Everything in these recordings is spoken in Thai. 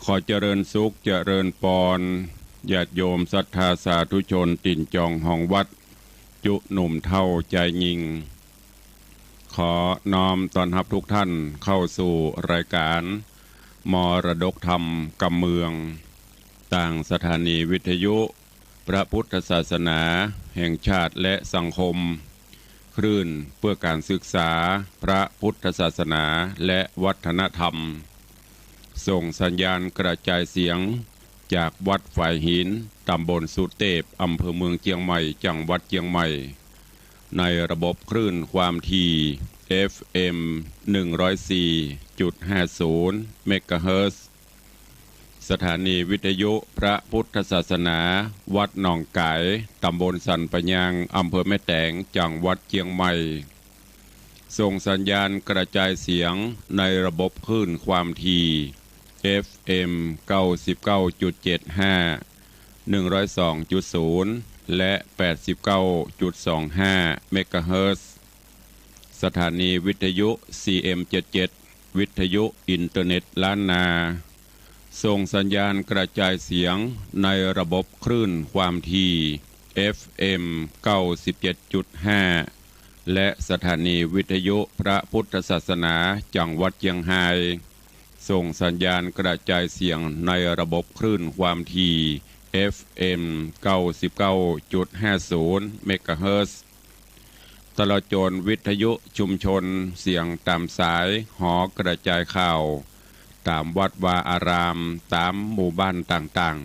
ขอเจริญสุขเจริญปอนญาติโยมศรัทธาสาธุชนติ่นจองห้องวัดจุหนุ่มเท่าใจยิงขอน้อมต้อนรับทุกท่านเข้าสู่รายการมรดกธรรมกำเมืองต่างสถานีวิทยุพระพุทธศาสนาแห่งชาติและสังคมคลื่นเพื่อการศึกษาพระพุทธศาสนาและวัฒนธรรมส่งสัญญาณกระจายเสียงจากวัดฝ่ายหินตำบลสุเทพอำเภอเมืองเชียงใหม่จังหวัดเชียงใหม่ในระบบคลื่นความถี่ FM 104.50 เมกะเฮิรตซ์สถานีวิทยุพระพุทธศาสนาวัดหนองไก่ตำบลสันปะยางอำเภอแม่แตงจังหวัดเชียงใหม่ส่งสัญญาณกระจายเสียงในระบบคลื่นความถี่ FM 99.75 102.0 และ 89.25 เมกะเฮิรตซ์สถานีวิทยุ CM77 วิทยุอินเทอร์เน็ตล้านนาส่งสัญญาณกระจายเสียงในระบบคลื่นความถี่ FM 97.5 และสถานีวิทยุพระพุทธศาสนาจังหวัดเชียงรายส่งสัญญาณกระจายเสียงในระบบคลื่นความถี่ FM 99.50 เมกะเฮิรตซ์ตลอดจนวิทยุชุมชนเสียงตามสายหอกระจายข่าวตามวัดวาอารามตามหมู่บ้านต่าง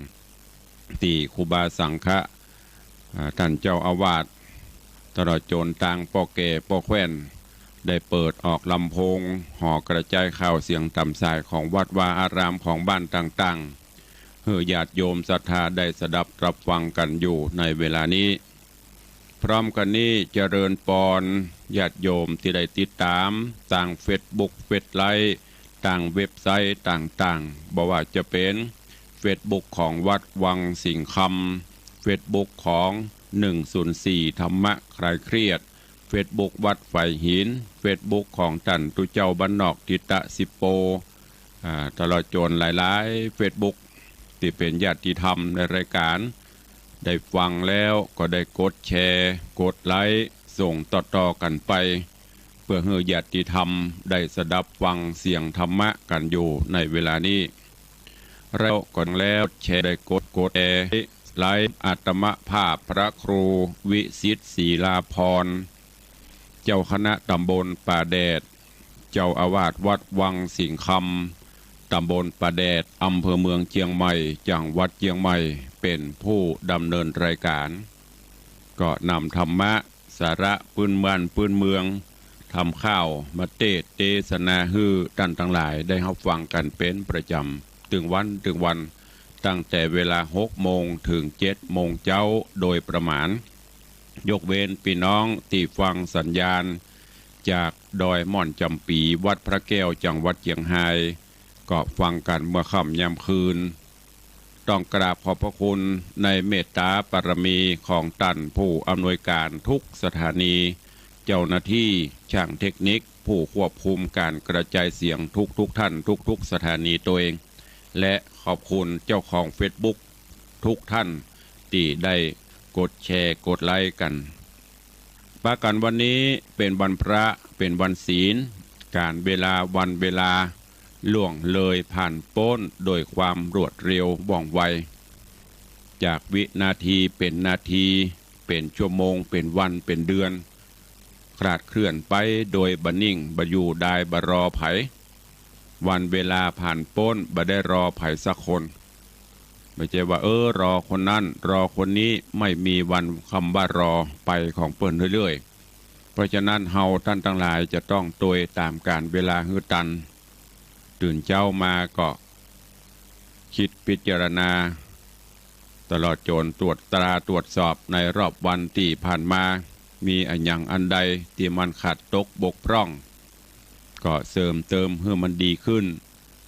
ๆที่ครูบาสังฆะท่านเจ้าอาวาสตลอดจนต่างป่อแก่ป่อแคว้นได้เปิดออกลำโพงหอกระจายข่าวเสียงตามสายของวัดวาอารามของบ้านต่างๆเพื่อญาติโยมศรัทธาได้สดับรับฟังกันอยู่ในเวลานี้พร้อมกันนี้เจริญปอนญาติโยมที่ได้ติดตามต่างเฟซบุ๊กเฟซไลฟ์ต่างเว็บไซต์ต่างๆบอกว่าจะเป็นเฟซบุ๊กของวัดวังสิงห์คำเฟซบุ๊กของ104ธรรมะคลายเครียดเฟซบุ๊กวัดไฟหินเฟซบุ๊กของตันตุเจ้าบ้านนอกทิตะสิโปตลอดจนหลายๆเฟซบุ๊กที่เป็นญาติธรรมในรายการได้ฟังแล้วก็ได้กดแชร์กดไลค์ส่งต่อๆกันไปเพื่อให้ญาติธรรมได้สดับฟังเสียงธรรมะกันอยู่ในเวลานี้เราก่อนแล้วแชร์ได้กดแชร์ไลฟ์อาตมภาพพระครูวิสิทธิ์ศรีลาภรณ์เจ้าคณะตำบลป่าแดดเจ้าอาวาสวัดวังสิงห์คำตำบลป่าแดดอำเภอเมืองเชียงใหม่จังหวัดเชียงใหม่เป็นผู้ดำเนินรายการก็นำธรรมะสาระพื้นบ้านพื้นเมืองทำข้าวมาเทศนาฮือท่านทั้งหลายได้รับฟังกันเป็นประจำถึงวันตั้งแต่เวลา6 โมงถึง7 โมงเช้าโดยประมาณยกเว้นพี่น้องที่ฟังสัญญาณจากดอยม่อนจำปีวัดพระแก้วจังหวัดเชียงรายก็ฟังกันเมื่อค่ำยามคืนต้องกราบขอบพระคุณในเมตตาบารมีของท่านผู้อำนวยการทุกสถานีเจ้าหน้าที่ช่างเทคนิคผู้ควบคุมการกระจายเสียงทุกท่านทุกสถานีตัวเองและขอบคุณเจ้าของเฟซบุ๊กทุกท่านที่ได้กดแชร์กดไลค์กันปากันวันนี้เป็นวันพระเป็นวันศีลการเวลาวันเวลาล่วงเลยผ่านพ้นโดยความรวดเร็วว่องไวจากวินาทีเป็นนาทีเป็นชั่วโมงเป็นวันเป็นเดือนคลาดเคลื่อนไปโดยบันิ่งบอยู่ได้บรอไผวันเวลาผ่านพ้นบ่ได้รอไผสักคนไม่ใช่ว่ารอคนนั้นรอคนนี้ไม่มีวันคำว่ารอไปของเปิ้นเรื่อยๆเพราะฉะนั้นเฮาท่านทั้งหลายจะต้องโดยตามการเวลาฮือตันตื่นเช้ามาก็คิดพิจารณาตลอดจนตรวจสอบในรอบวันที่ผ่านมามีอันอย่างอันใดที่มันขาดตกบกพร่องก็เสริมเติมให้มันดีขึ้น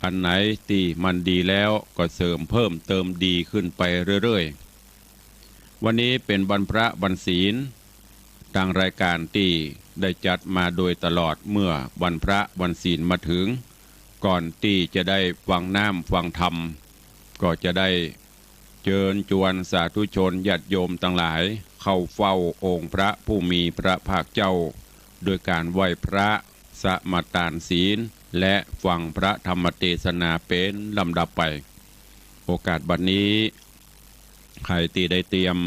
อันไหนที่มันดีแล้วก็เสริมเพิ่มเติมดีขึ้นไปเรื่อยๆวันนี้เป็นวันพระวันศีลทางรายการที่ได้จัดมาโดยตลอดเมื่อวันพระวันศีลมาถึง ก่อนที่จะได้ฟังน้ำฟังธรรมก็จะได้เชิญชวนสาธุชนญาติโยมทั้งหลายเข้าเฝ้าองค์พระผู้มีพระภาคเจ้าโดยการไหว้พระสมาทานศีลและฟังพระธรรมเทศนาเป็นลำดับไปโอกาสบัดนี้ใครที่ได้เตรียม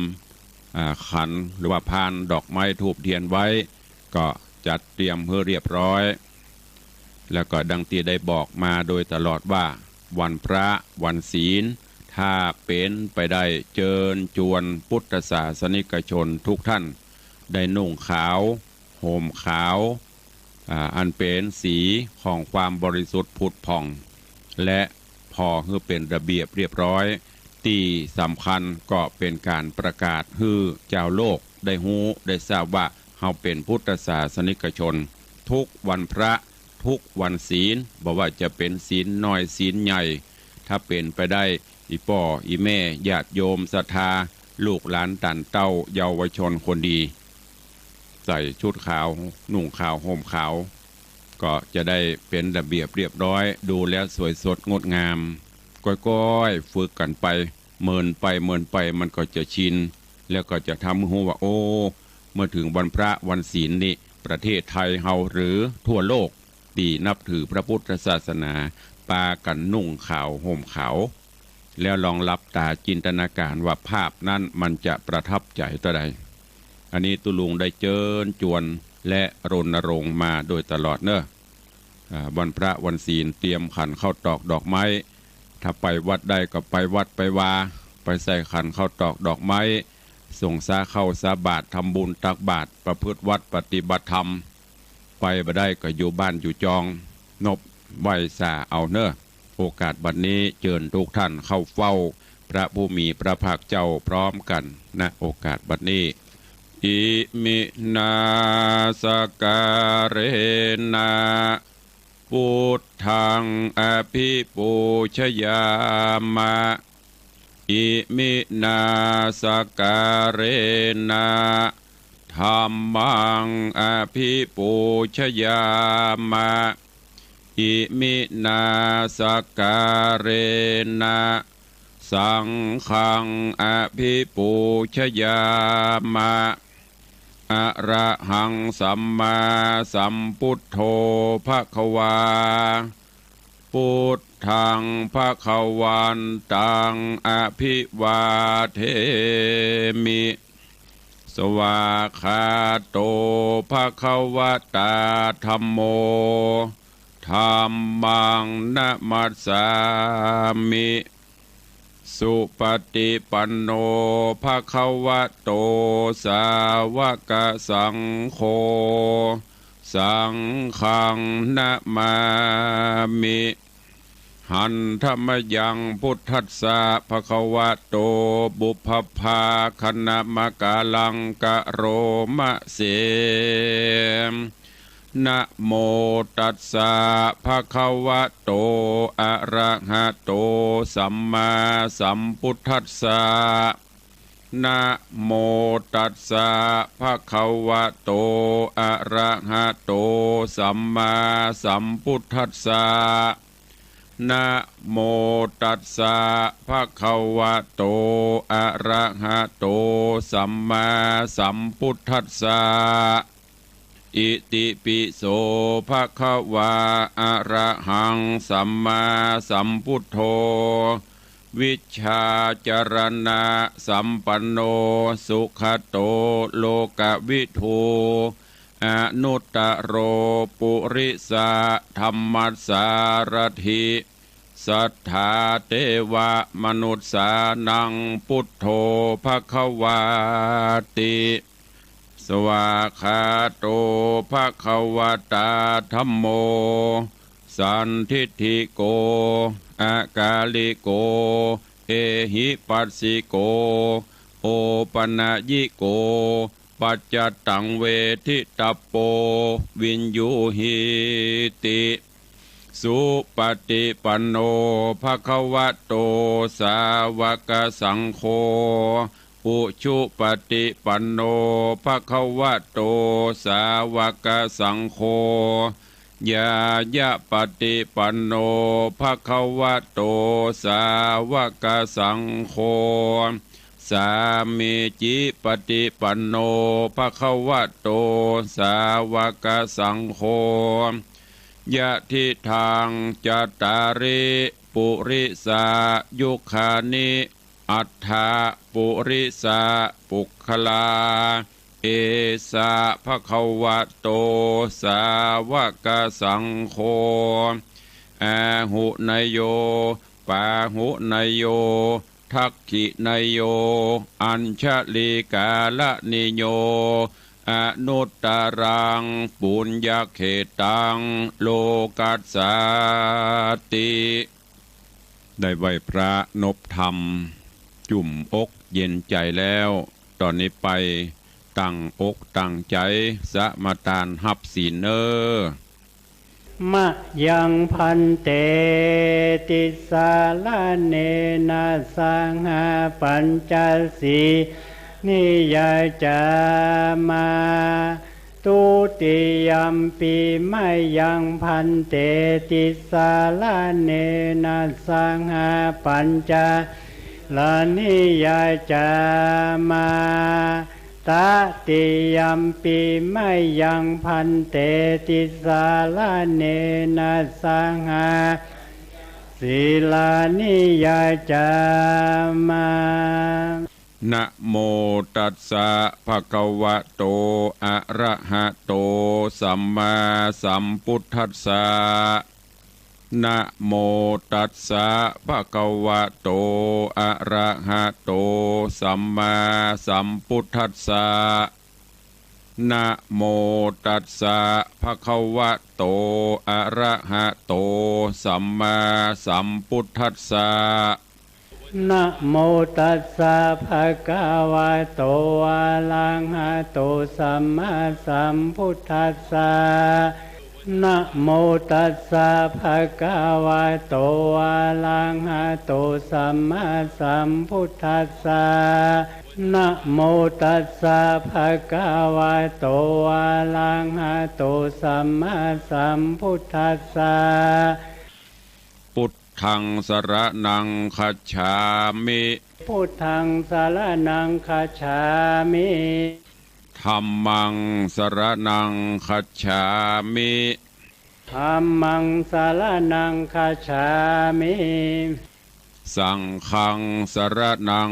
ขันหรือว่าพานดอกไม้ธูปเทียนไว้ก็จัดเตรียมเพื่อเรียบร้อยแล้วก็ดังที่ได้บอกมาโดยตลอดว่าวันพระวันศีลถ้าเป็นไปได้เชิญชวนพุทธศาสนิกชนทุกท่านได้นุ่งขาวห่มขาวอันเป็นสีของความบริสุทธิ์ผุดผ่องและพอให้เป็นระเบียบเรียบร้อยที่สำคัญก็เป็นการประกาศให้เจ้าโลกได้ฮู้ได้ทราบว่าเราเป็นพุทธศาสนิกชนทุกวันพระทุกวันศีลบอกว่าจะเป็นศีลน้อยศีลใหญ่ถ้าเป็นไปได้อีป่ออีแม่ญาติโยมศรัทธาลูกหลานตันเต้าเยาวชนคนดีใส่ชุดขาวนุ่งขาวห่มขาวก็จะได้เป็นระเบียบเรียบร้อยดูแล้วสวยสดงดงามก้อยๆฝึกกันไปเมินไปมันก็จะชินแล้วก็จะทำให้รู้ว่าโอ้เมื่อถึงวันพระวันศีลนี่ประเทศไทยเฮาหรือทั่วโลกที่นับถือพระพุทธศาสนาปากันนุ่งขาวห่มขาวแล้วลองรับตาจินตนาการว่าภาพนั้นมันจะประทับใจต่อใดอันนี้ตุลุงได้เชิญชวนและรณรงค์มาโดยตลอดเนอะวันพระวันศีลเตรียมขันเข้าตอกดอกไม้ถ้าไปวัดได้ก็ไปวัดไปวาไปใส่ขันเข้าตอกดอกไม้ส่งสาเข้าสาบาตรทำบุญตักบาตรประพฤติวัดปฏิบัติธรรมไปบ่ได้ก็อยู่บ้านอยู่จองนบไหวสาเอาเนอะโอกาสบัดนี้เชิญทุกท่านเข้าเฝ้าพระผู้มีพระภาคเจ้าพร้อมกันณโอกาสบัดนี้อิมินาสการเรนะพุทธังอภิปูชยามะอิมินาสการเรนะธัมมังอภิปูชยามะอิมินาสการเรนะสังฆังอภิปูชยามะอะระหังสัมมาสัมพุทโธภควาพุทธังภควันตังอภิวาเทมิสวากขาโตภควตาธัมโมธัมมังนะมัสสามิสุปฏิปันโนภควโตสาวกสังโฆสังฆังนะมามิหันธรรมยังพุทธัสสะภควโตบุพพาคณมกาลังกะโรมะเสมนะโมตัสสะภะคะวะโตอะระหะโตสัมมาสัมพุทธัสสะนะโมตัสสะภะคะวะโตอะระหะโตสัมมาสัมพุทธัสสะนะโมตัสสะภะคะวะโตอะระหะโตสัมมาสัมพุทธัสสะอิติปิโสภะคะวะอะระหังสัมมาสัมพุทโธวิชชาจรณะสัมปันโนสุขโตโลกวิทูอนุตตโรปุริสะธัมมัสสารถิสัทธาเทวะมนุษสานังพุทโธภควาติสวากขาโตภควตาธัมโมสันทิฏฐิโกอากาลิโกเอหิปัสสิโกโอปนะยิโกปัจจตังเวทิตปโปวินยูหิติสุปฏิปันโนภควโตสาวกสังโฆอุชุปฏิปันโนภควโตสาวกสังโฆ ยายะปฏิปันโนภะคะวะโตสาวกสังโฆสามีจิปฏิปันโนภะคะวะโตสาวกสังโฆยะทิทางจัตตาริปุริสายุคานิอัฏฐาปุริสาปุคคลาเอสะภะคะวะโตสาวกสังโฆอาหุนยโยปาหุนยโยทักขินยโยอัญชลีกาลนิโยอนุตตรังปุญญเขตังโลกัสสาติได้ไหวพระนบธรรมจุ่มอกเย็นใจแล้วตอนนี้ไปตั้งอกตั้งใจสมาทานหับศีลเนอมะยังพันเตติสาลาเนนะสังหาปัญจสีนิยจามาตุติยัมปีมะยังพันเตติสาลาเนนะสังหาปัญจลานิยจามาตติยัมปีมะยังพันเตติสาลาเนนะสังหาศีลานิยจามานะโมตัสสะภะคะวะโตอะระหะโตสัมมาสัมพุทธัสสะนะโมตัสสะภะคะวะโตอะระหะโตสัมมาสัมพุทธัสสะนะโมตัสสะภะคะวะโตอะระหะโตสัมมาสัมพุทธัสสะนะโมตัสสะภะคะวะโตอะระหะโตสัมมาสัมพุทธัสสะนะโมตัสสะภะคะวะโตอะระหะโตสัมมาสัมพุทธัสสะนะโมตัสสะภะคะวะโตอะระหะโตสัมมาสัมพุทธัสสะพุทธังสรณังคัจฉามิพุทธังสรณังคัจฉามิธัมมังสรณังคัจฉามิธัมมังสรณังคัจฉามิสังฆังสรณัง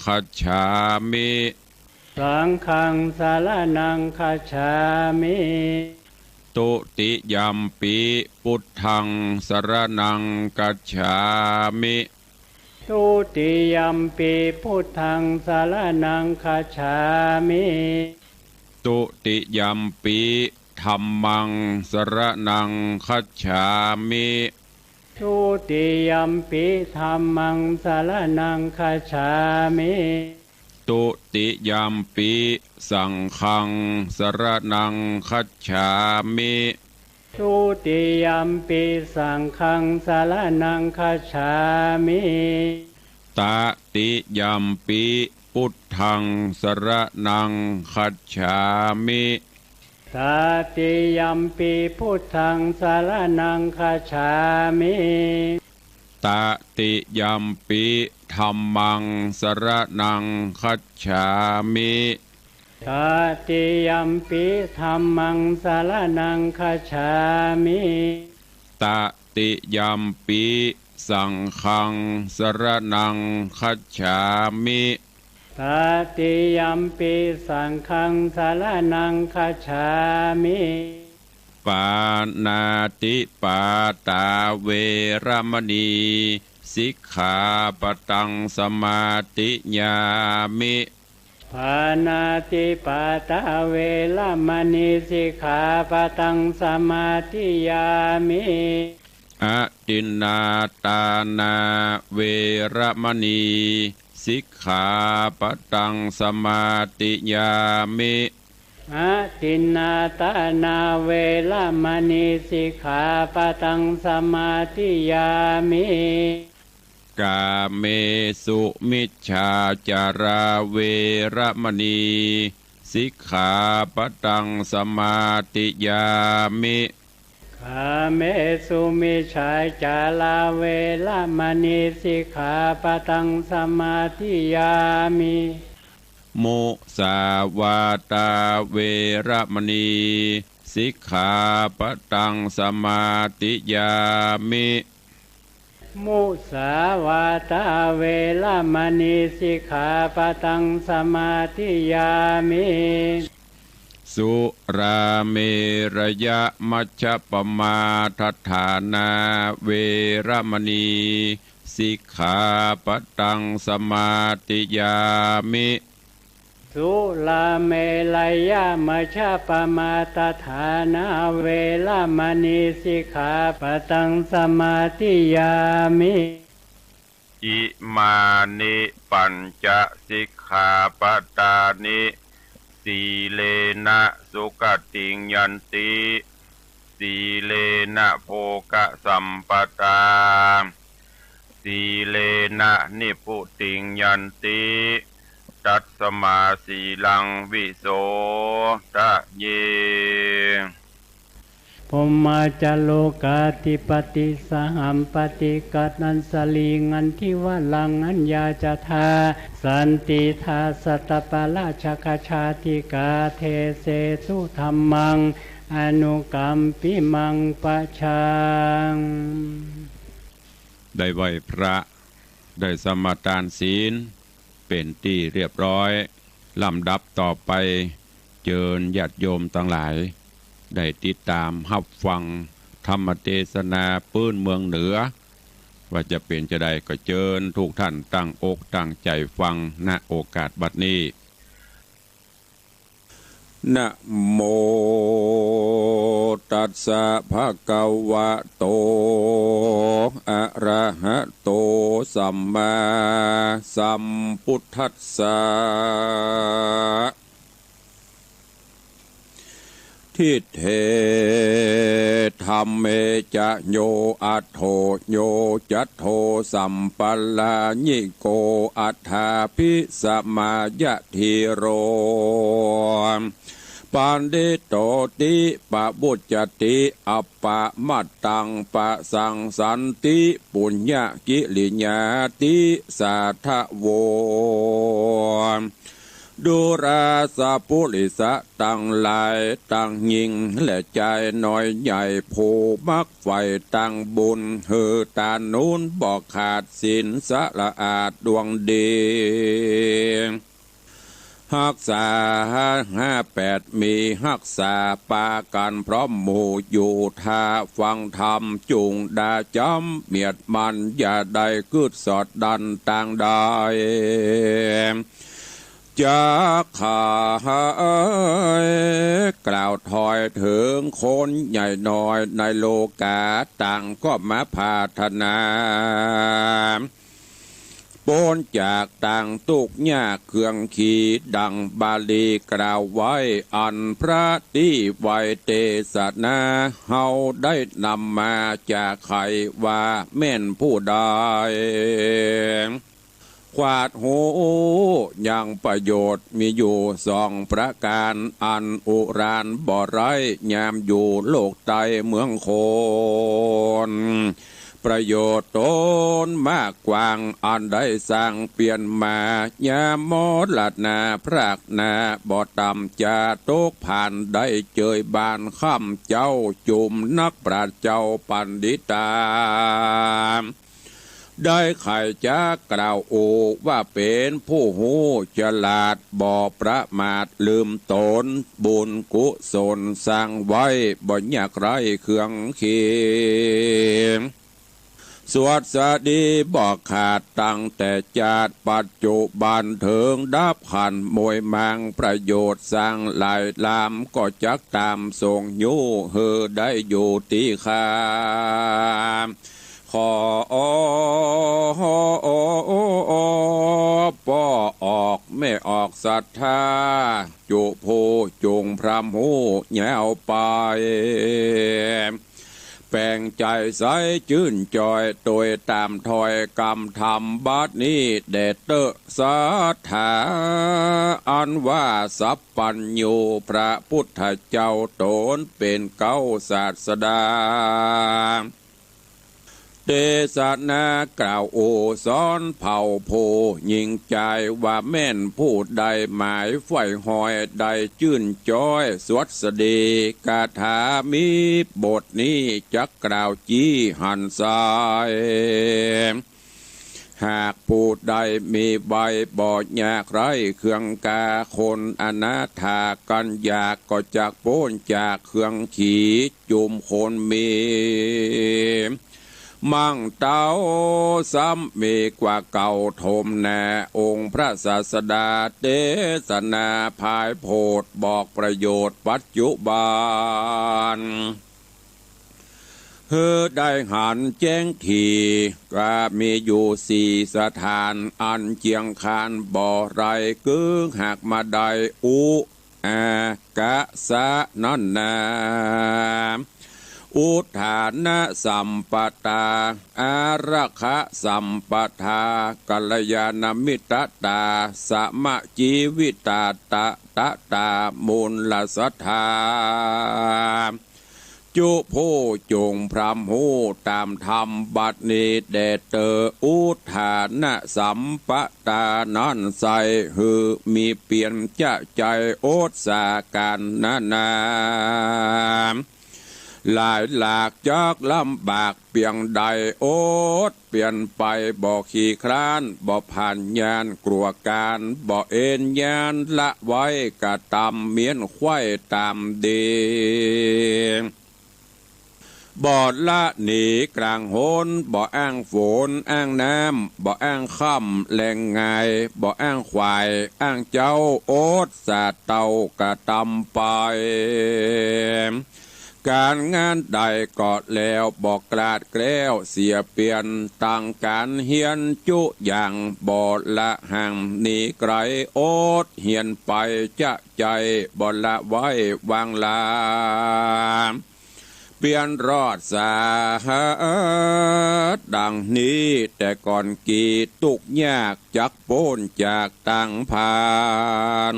คัจฉามิสังฆังสรณังคัจฉามิตุติยัมปิพุทธังสรณังคัจฉามิตุติยัมปิพุทธังสรณังคัจฉามิตุติยัมปิธัมมังสรณังคัจฉามิตุติยัมปิธัมมังสรณังคัจฉามิตุติยัมปิสังฆังสรณังคัจฉามิตุติยัมปิสังฆังสรณังคัจฉามิตติยัมปิพุทธังสรณังคัจฉามิตติยัมปิพุทธังสรณังคัจฉามิตติยัมปิธัมมังสรณังคัจฉามิตติยัมปิธัมมังสรณังคัจฉามิตติยัมปิสังฆังสรณังคัจฉามิตติยัมปิสังฆังสรณังคัจฉามิปานาติปาตาเวรมณีสิกขาปตังสมาติญามิปานาติปาตาเวรมณีสิกขาปตังสมาธิยามิอตินนาตานาเวรมณีสิกขาปตังสมาติยามิอตินนาตานาเวรมณีสิกขาปตังสมาธิยามิกาเมสุมิจฉาจาราเวรมณีสิกขาปตังสมาติยามิก อาเมสุมิชายจาลาเวลามณีสิกขาปะตังสมาธิยามิมุสาวาตาเวระมณีสิกขาปะตังสมาธิยามิมุสาวาตาเวลามณีสิกขาปะตังสมาธิยามิสุราเมรยะมัชฌะปมาทัฏฐานาเวระมณีสิกขาปะตังสมาธิยามิสุลาเมลยะมัชฌะปมาทัฏฐานาเวลามณีสิกขาปะตังสมาธิยามิอิมานิปัญจสิกขาปตานิสีเลนะสุขติงยันติสีเลนะโภคสัมปตาสีเลนะนิพุติงยันติตัสมาสีลังวิโสทะเยพมาจโลกาติปติสหัมปติกัตนันสลีงันทิวลังอัญญาจทาสันติทาสตปะราชกชาติกาเทเสสุธรรมังอนุกัมปิมังปะชังได้ไหวพระได้สมาทานศีลเป็นที่เรียบร้อยลำดับต่อไปเจิญญาติโยมทั้งหลายได้ติดตามรับฟังธรรมเทศนาปื้นเมืองเหนือว่าจะเป็นจะได้ก็เจิญทุกท่านตั้งอกตั้งใจฟังณโอกาสบัดนี้นะโมตัสสะภะคะวะโตอะระหะโตสัมมาสัมพุทธัสสะทิเทธัมเมจะโยอัตโธโยจัตโธสัมปัลลาญิโกอัฏฐาภิสมายะทิโรปันดิโตติปะบุจจติอัปปะมัตตังปะสังสันติปุญญกิริญาติสัทธโวดูราสะปุริสะตั้งหลายตั้งยิงและใจน้อยใหญ่ผู้มักไฟตั้งบุญเฮอตานูนบอกขาดสินสะละอาดดวงดีหักษา58มีหักษาปากันพร้อมหมู่อยู่ท่าฟังธรรมจุงดาจำเมียดมันอย่าได้กึดสอดดันต่างได้จะขากล่าวถอยถึงคนใหญ่น้อยในโลกาต่างก็มาพาธนาปนจากต่างตุกยากเครื่องขีดังบาลีกล่าวไว้อันพระที่ไวเทศนาเฮาได้นำมาจากใครว่าแม่นผู้ใดควาดหูยังประโยชน์มีอยู่2ประการอันอุรานบ่ไรยามอยู่โลกใต้เมืองโคนประโยชน์ตนมากกว้างอันได้สร้างเปลี่ยนมายามมดลัดนาพรากนาบ่ต่ำจะตกผ่านได้เจยบานค่ำเจ้าจุมนักปราชญ์เจ้าปันดิตาได้ใครจะกล่าวโอว่าเป็นผู้หูฉลาดบ่ประมาทลืมตนบุญกุศลสร้างไว้บ่ยากไรเครื่องเคียงสวดสดีบอกขาดตั้งแต่จาดปัจจุบันถึงดับขันมวยมังประโยชน์สร้างหลายลามก็จักตามส่งยูเฮอได้อยู่ที่คาขอป้อออกไม่ออกศรัทธาจุโพจงพรำหูแยวไป แปลงใจใสจื่นจอยโดยตามถอยกรรมธรรมบัดนี้เดชเตอสาถาอันว่าสัพปัญโยพระพุทธเจ้าตนเป็นเก้าศาสดาเทศนากล่าวโอสอนเผ่าโพยิ่งใจว่าแม่นพูดใดหมายไฟหอยใดจื่นจ้อยสวดสดีกาถามีบทนี้จักกล่าวจี้หันสายหากพูดใดมีใบบอดยากไรเครื่องกาคนอนาถากันอยากก็จากโป้นจากเครื่องขี่จุมคนมีมั่งเต้าซ้ำมีกว่าเก่าทมแน่องค์พระศาสดาเทศนาภายโพธบอกประโยชน์ปัจจุบันได้หันแจ้งทีก็มีอยู่สี่สถานอันเจียงคานบ่อไรกึ่งหากมาได้อุอากะสะนั่นนาอุทานะสัมปตาอารักขะสัมปทากัลยาณมิตรตาสมะจีวิตาตะตะตามูลสัทธาจุโพจงพรำหูตามธรรมบัดนี้เดชเตออุทานะสัมปตานั่นใสหือมีเปลี่ยนจะใจโอตสาการนาหลายหลากจากลำบากเปียงใดโอดเปลี่ยนไปบ่ขี่คร้านบ่ผ่านยานกลัวการบ่เอ็นยานละไว้กะตำเมียนควายตามดีบ่ละหนีกลางโหนบ่อ้างฝนอ้างน้ำบ่อ้างค่ำแหล่งไงบ่อ้างควายอ้างเจ้าโอดสาเตากะตำไปการงานใดก็แล้วบอกกลาดแกล้วเสียเปลี่ยนต่างการเฮียนจุอย่างบ่ละห่างหนีไกลโอดเฮียนไปจะใจบ่ละไว้วางลาเปลี่ยนรอดสาดังนี้แต่ก่อนกีตุกยากจักโป้นจากตังผ่าน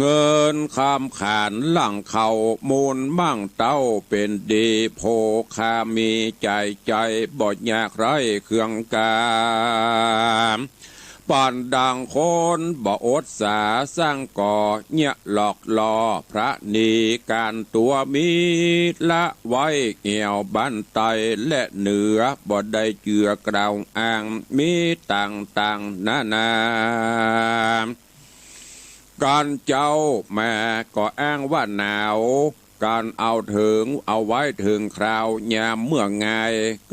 เงินคำขานหลังเขามูลมั่งเต้าเป็นดีโพคามีใจบอดยากไรเครื่องกามปานดังคนบ่อดสาสร้างก่อเนี่ยหลอกลอพระนีการตัวมีละไว้เกี่ยวบ้านไตและเหนือบ่ได้เจือกล่าวอ้างมีต่างนาการเจ้าแม่ก็อ้างว่าหนาวการเอาถึงเอาไว้ถึงคราวยามเมื่อไง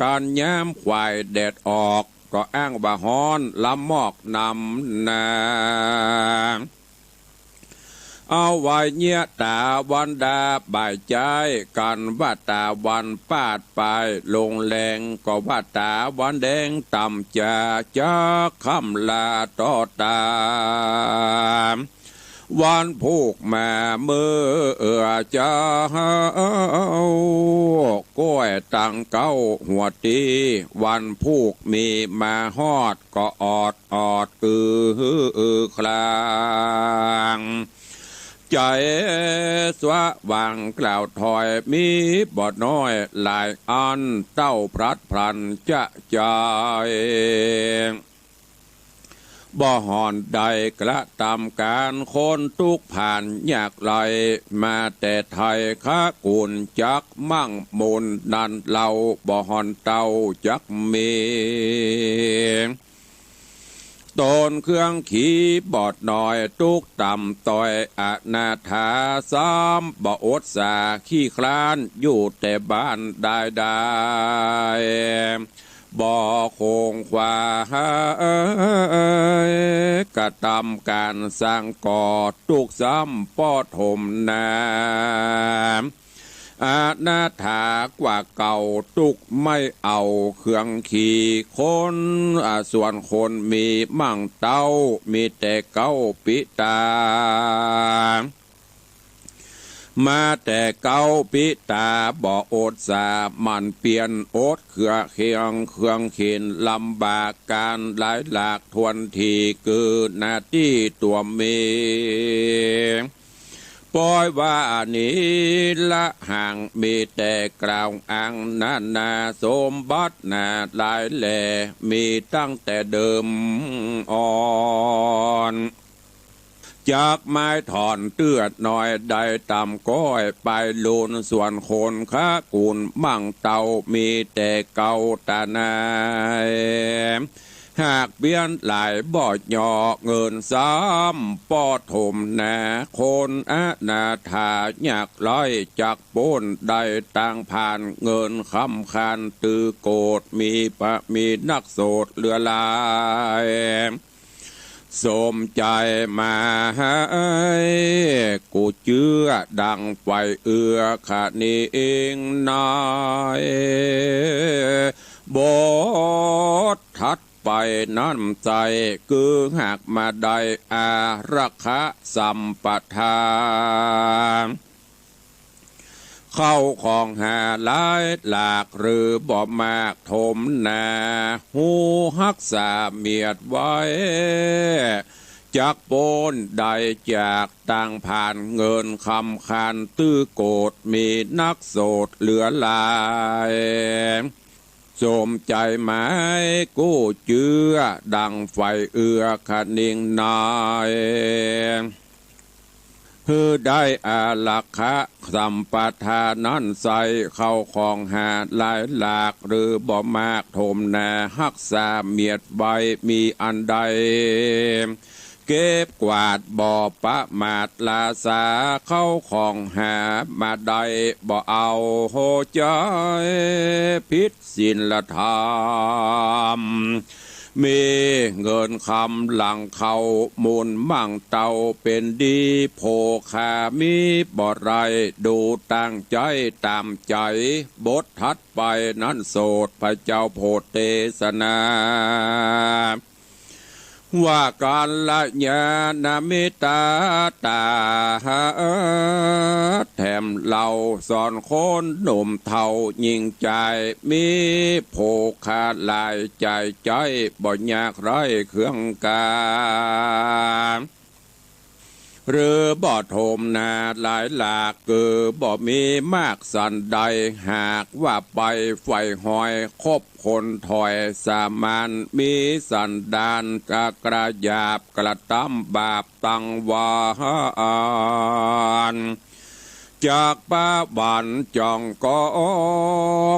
การยามควายแดดออกก็อ้างว่าฮ้อนลำมอกนำนาเอาไว้เนียตาวันดาบ่ายใจกันว่าตาวันปาดไปลงแรงก็ว่าตาวันแดงต่ำจะคำลาต่อตาวันผูกแม่มือเจ้าก้อยตังเก้าหัวตีวันผูกมีมาฮอดก็ออดคลางใจสว่างกล่าวถอยมีบอดน้อยหลายอันเต้าพลัดพลันจะใจบ่หอนใดกระทำการคนทุกผ่านยากไหลมาแต่ไทยค้ากุนจักมั่งมูลนันเหล่าบ่หอนเต้าจักมีตนเครื่องขี่บอดหน่อยทุกต่ำต่อยอนาถาซ้ำบ่อดสาขี้คลานอยู่แต่บ้านได้บ่คงควากระทำการสร้างก่อทุกซ้ำป้อถมนาอาณาถากว่าเก่าตุกไม่เอาเครื่องขี่คนส่วนคนมีมั่งเต้ามีแต่เก้าปิตา มาแต่เก้าปิตาบ่อโอดสามันเปลี่ยนโอดเครือเคียงเครื่องเข็นลำบากการหลายหลากทวนทีเกิดหน้าที่ตัวเมปล่อยว่านี้ละห่างมีแต่กล่าวอ้างนาสมบัตินาหลายแหล่มีตั้งแต่เดิมอ่อนจากไม้ถอนเตือดหน่อยได้ต่ำก้อยไปลูนส่วนคนค้ากุนมั่งเตามีแต่เก่าตานาหากเบี้ยนหลายบ่อหยอกเงินซ้ำปอถมนาคนนาถาอยากร้อยจากป้นได้ต่างผ่านเงินคำคันตือโกดมีนักโสดเรือลายสมใจมาให้กูเชื่อดังไฟเอื้อขาดนี้เองนายบททัดไปน้ำใจคือหากมาได้อารักขะสัมปทานเข้าของหาหลายหลากหรือบ่มากถมนาหูฮักษาเมียดไว้จากโปนได้จากต่างผ่านเงินคำคานตื้อโกดมีนักโสดเหลือลายสมใจหมายกู้เจือดังไฟเอื้อขนิ่งนายฮือได้อาลักขะสัมปทานั้นใส่เข้าของหาหลายหลากหรือบ่มากถมนาฮักษาเมียดใบมีอันใดเก็บกวาดบ่อปะมาดลาสาเข้าของหามาได้บ่เอาโหใจพิษศีลธรรมมีเงินคำหลังเขามูลมั่งเตาเป็นดีโภคามีบ่ไรดูตั้งใจตามใจบททัดไปนั้นโสดพระเจ้าโพธิเทศนาว่าการละญาณมิตาตาแถมเราสอนคนหนุ่มเท่ายิ่งใจมีโภคาลายใจใจบ่ยากไรเครื่องกาหรือบ่อโถมนาหลายหลากเกือบ่มีมากสันใดหากว่าไปไฟหอยคบคนถอยสามานมีสันดานกระยาบกระตั้มบาปตังวานจากป้าบันจองกอ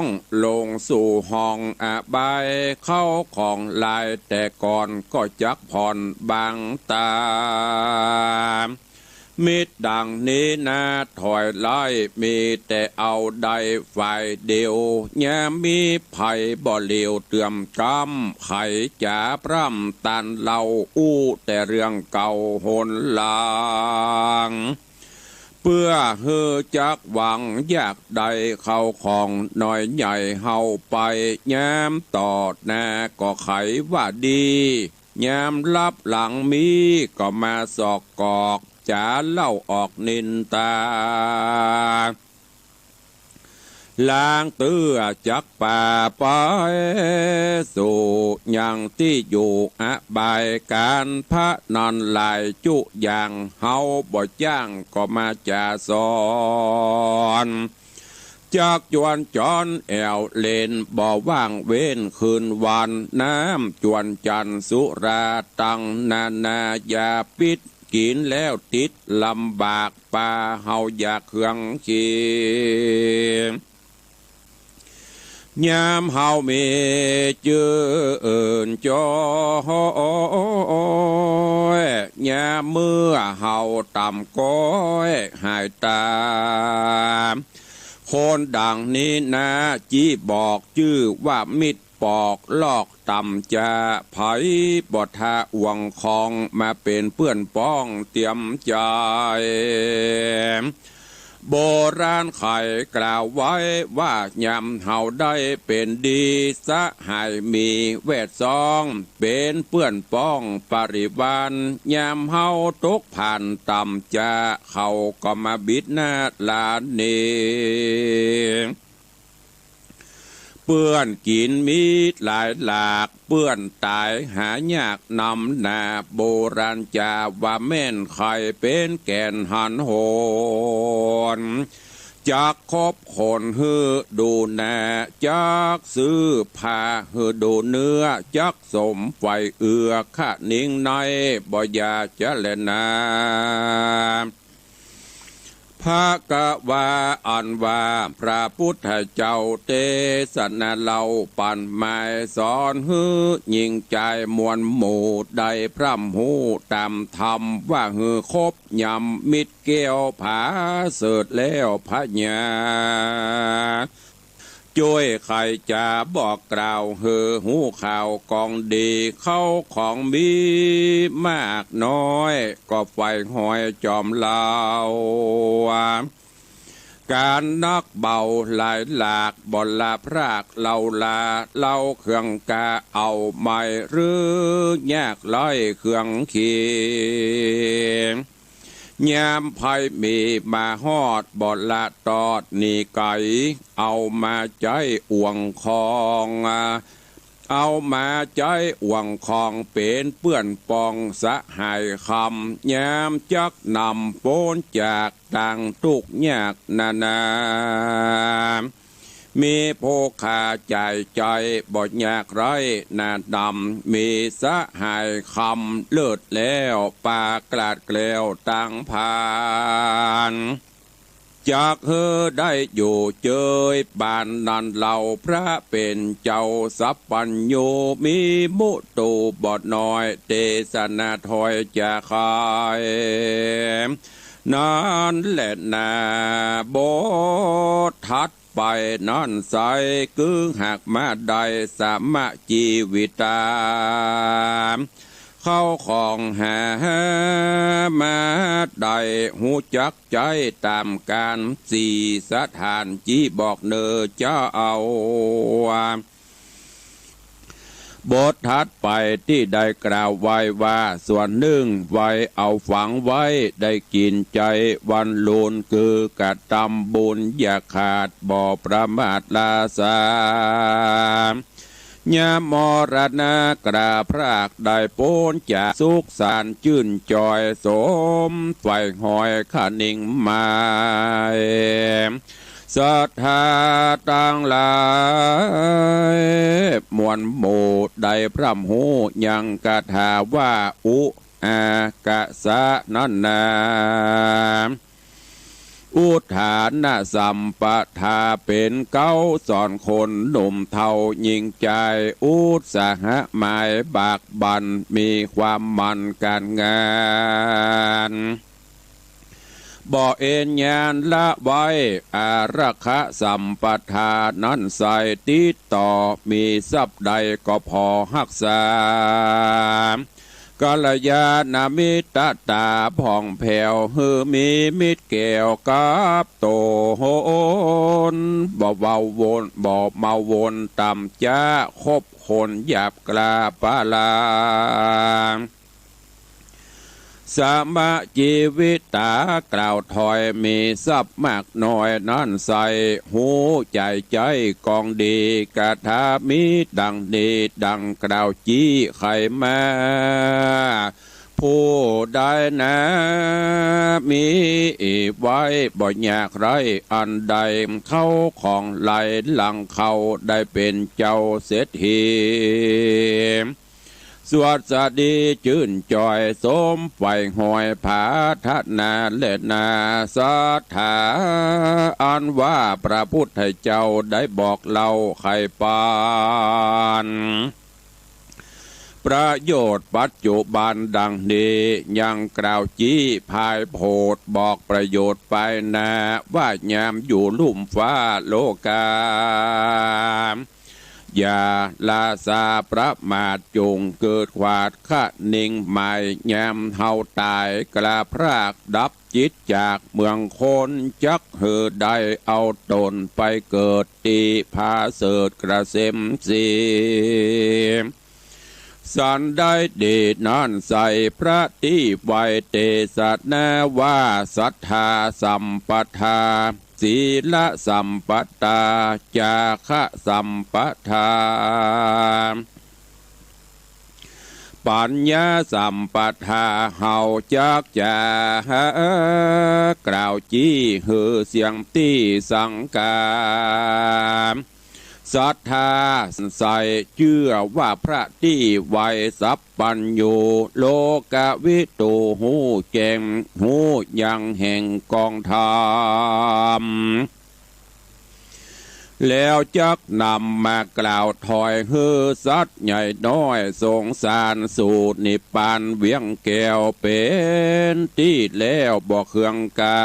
งลงสู่ห้องอบายเข้าของลายแต่ก่อนก็จักผ่อนบางตามิดดังนี้นะถอยไล่มีแต่เอาได้ฝ่ายเดียวแง่มีไผ่บ่เหลียวเตือมกำไข่จ๋าพร่ำตันเล่าอู้แต่เรื่องเก่าหนลางเพื่อเฮือจักหวังอยากได้เข้าของหน่อยใหญ่เฮาไปแย้มต่อหน้าก็ไขว่าดีแย้มลับหลังมีก็มาสอกกอกจะเล่าออกนินตาล้างเตื้อจักป่าไปสู่ยังที่อยู่บายการพระนอนลายจุอย่างเฮาบ่จ้างก็มาจะสอนจากจวนจอนแอวเลนบ่อว่างเว้นคืนวันน้ำจวนจันสุราตังนายาปิดกินแล้วติดลำบากป่าเฮาอยากเครื่องขียามเฮามีเจอเอิญจอยยามเมื่อเฮาต่ำก้อยหายตาคนดังนี้นะจีบอกชื่อว่ามิตรปอกลอกต่ำจะไผบ่ทาอวงคองมาเป็นเพื่อนป้องเตรียมใจ โบราณไขกล่าวไว้ว่ายำเฮาได้เป็นดีสะหายมีเวทซองเป็นเปื้อนป้องปริวานยำเฮาตกผ่านต่ำจะเขาก็มาบิดหน้าลานนี้เปื้อนกินมีหลายหลากเปื้อนตายหายากนำหน้าโบราณจาว่าแม่นไข่เป็นแก่นหันโหนจากคบคนฮือดูแน่จากซื้อผ้าฮือดูเนื้อจากสมไฟเอือขะนิ่งในบ่อยาจะเลนาพระกะว่าอันว่าพระพุทธเจ้าเทศนาเล่าปั่นหมายสอนฮือยิ่งใจมวลหมู่ได้พร่ำหูตามธรรมว่าฮือคบยำมิตรเกี่ยวผาเสดแล้วพระญาช่วยใครจะบอกกล่าวเฮอหูข่าวกองดีเข้าของมีมากน้อยก็ไฟหอยจอมเล่าการนักเบาหลายหลากบอลลาพรากเล่าลาเล่าเครื่องกาเอาไม่หรือยากร้อยเครื่องเขียงยามไพ่มีมาฮอดบอดละตอดนี่ไก่เอามาใจอ่วงคองเอามาใจอ่วงคองเป็นเปื้อนปองสะหายคำยามจักนำโป้นจากต่างทุกยากนานามีโภคาใจใจบ่ยากไรนาดำมีสะหายคำเลิศแล้วปากลาดเกลียวตั้งผ่านจากเฮอได้อยู่เจยบานนันเหล่าพระเป็นเจ้าสัพปัญโยมีมุตูบอดน้อยเตสนาถอยจะคายนั้นแหละนาโบทัดไปนั่นใสกึ่งหักมาได้สามะจีวิตาเข้าของหามาได้หูจักใจตามการสี่สถานจีบอกเนอเจ้าเอาบททัดไปที่ได้กล่าวไว้ว่าส่วนหนึ่งไว้เอาฝังไว้ได้กินใจวันลุนคือกระทำบุญอย่าขาดบ่อประมาทลาสายามรณะกราพรากได้โปนจากสุขสารจื่นจอยสมไฟหอยขานิ่งมาศรัทธาต่างหลายมวลหมู่ได้พร่ำหูยังกะถาว่าอุอากะสะนันนาอุทานนาสัมปทาเป็นเก้าสอนคนหนุ่มเท่ายิงใจอุตสาหะหมายบากบันมีความมันการงานบ่เอ็นญาณละไว้อารักขะสัมปทานั้นใส่ติดต่อมีทรัพย์ใดก็พอหักษากัลยาณมิตรตาผ่องแผ้วฮือมีมิตรแก้วกับโตโหนบ่เบาวนบ่เมาวนต่ำจ้าคบคนหยาบกลาปาลาสามะชีวิตากล่าวถอยมีทรัพย์มากน้อยนั่นใส่หูใจใจกองดีกะทามีดังดีดังกล่าวจี้ไขมาผู้ใดนะมีไว้บ่ยากไรอันใดเข้าของไหลหลังเขาได้เป็นเจ้าเศรษฐีสวัสดีจื่นจอยสมไฟหอยผาทัดนาเลนาสัทธาอันว่าพระพุทธเจ้าได้บอกเล่าไขปานประโยชน์ปัจจุบันดังนี้ยังกล่าวจี้ภายโพดบอกประโยชน์ไปนาว่ายามอยู่ลุ่มฟ้าโลกา อย่าลาซาประมาทจงเกิดขวาดขะนิ่งหมายแยมเฮาตายกลาพรากดับจิตจากเมืองคนจักเหือได้เอาตนไปเกิดตีพาเสดกระเซ็มสีสันได้เดชนั่นใส่พระที่ไวเตสะนาว่าศรัทธาสัมปทาศีลสัมปตาจาคะสัมปทาปัญญาสัมปทาเฮาจักจากล่าวจี้หือเสียงที่สังกาศรัทธาใส่เชื่อว่าพระที่ไวสัพปัญโยโลกวิตูหูแจงหูยังแห่งกองธรรมแล้วจักนำมากล่าวถอยเฮือสัตว์ใหญ่น้อยสงสารสู่นิพพานเวียงแก้วเป็นที่แล้วบ่เครื่องกา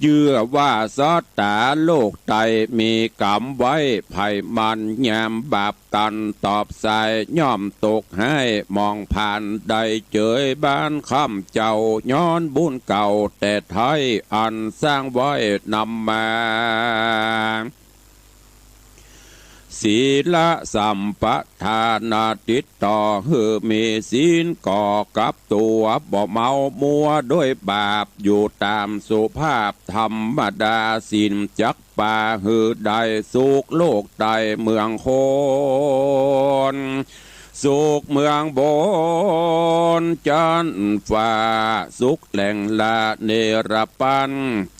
เชื่อว่าสัตตาโลกไตมีกรรมไว้ภัยมันยามบาปตันตอบสายย่อมตกให้มองผ่านได้เจยบ้านคำเจ้าย้อนบุญเก่าแต่ไทยอันสร้างไว้นำมาศีลสัมปทานาติดต่อหือมีศีลก่อกับตัวบ่เมามัวด้วยบาปอยู่ตามสุภาพธรรมดาศีลจักป่าหือได้สุขโลกใดเมืองคนสุขเมืองบนจันฟ้าสุขแหล่งละเนรปัน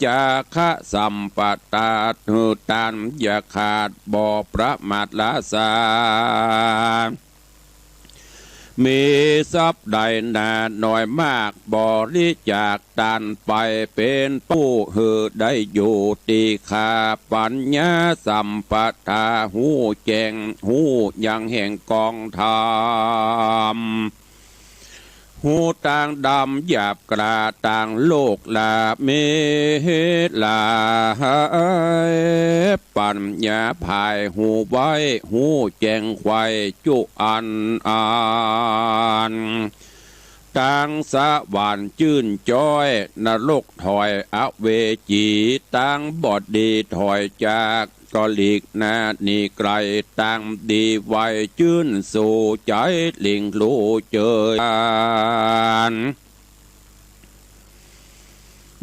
จาคะสัมปตาหือตันอย่าขาดบ่ประมาทละสามีทรัพย์ใดนาน้อยมากบริจาคทานไปเป็นผู้หือได้อยู่ตีขาปัญญาสัมปทาหูแจงหูยังแห่งกองธรรมหูต่างดำหยาบกระต่างโลกลาเมลาปัญญาภายหูไว้หูแจงควายจุอันต่างสะหวานจื่นจ้อยนรกถอยอเวจีต่างบอดดีถอยจากก็หลีกหน้านี่ไกลต่างดีไวจื่นสู่ใจลิงรู้เจอ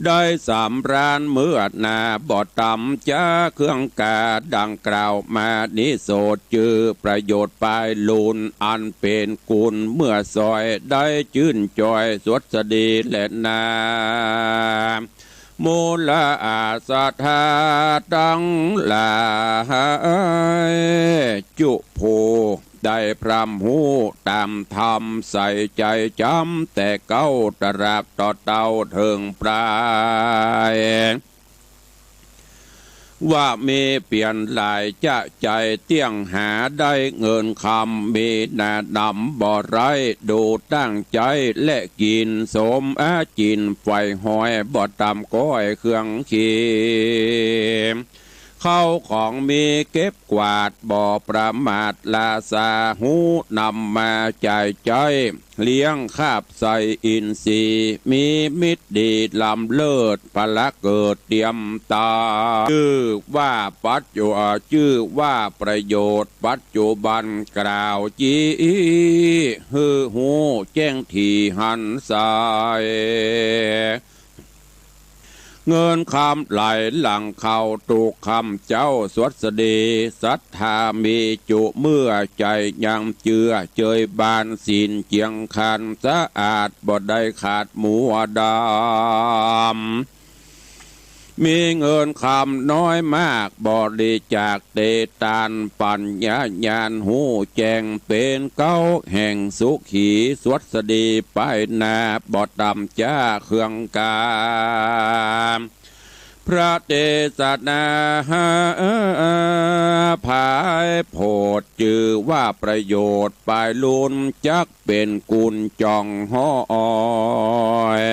ได้สามร้านเมื่อนาบอดตำจ้าเครื่องกาดังกล่าวมานิโสดจือประโยชน์ปลายลูนอันเป็นกุลเมื่อซอยได้จื่นจอยสวดสดีและนามูลอาสาธาตังลาจุโพได้พรำหูตามธรรมใส่ใจจำแต่เก้าตรักต่อเต้าเถิงปลายว่ามีเปลี่ยนหลายจะใจเตี้ยงหาได้เงินคำมีหน้าดำบ่อไรดูตั้งใจและกินสมอาจินไฟหอยบ่ตำก้อยเครื่องเคียมเข้าของมีเก็บกวาดบ่อประมาทลาซาหูนำมาจ่ายใจเลี้ยงคาบใส่อินทรีมีมิตรดีลำเลิศพละเกิดเตรียมตาชื่อว่าปัจจุบันชื่อว่าประโยชน์ปัจจุบันกล่าวจีฮือหูแจ้งทีหันสายเงินคำไหลหลังเข้าถูกคำเจ้าสวดสดีศรัทธามีจุเมื่อใจยังเจือเจยบานศีลเจียงคันสะอาดบ่ได้ขาดมัวดำมีเงินคำน้อยมากบริจาคเตตานปัญญาญาณหูแจงเป็นเก้าแห่งสุขีสวดสดีไปนาบอดดำจ้าเครื่องกาพระเทศนาภายโพดจือว่าประโยชน์ปลายลุนจักเป็นกุลจองห้อย